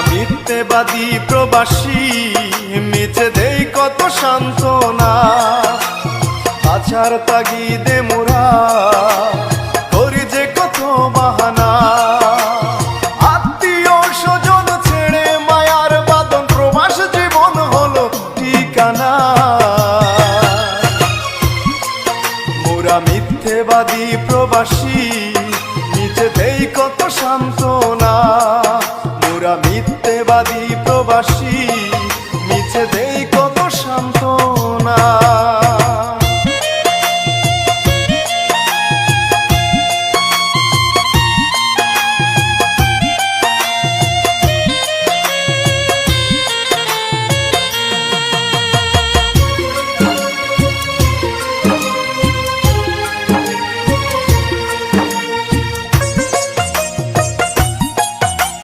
মিথ্যেবাদী প্রবাসী মিছে দেই কত সান্ত্বনা, আছার তাগিদে মোরা করি যে কত বাহানা। আত্মীয় স্বজন ছেড়ে মায়ার বাঁধন প্রবাস জীবন হলো ঠিকানা। মোরা মিথ্যেবাদী প্রবাসী মিছে দেই কত সান্ত্বনা, মোরা মিথ্যেবাদী প্রবাসী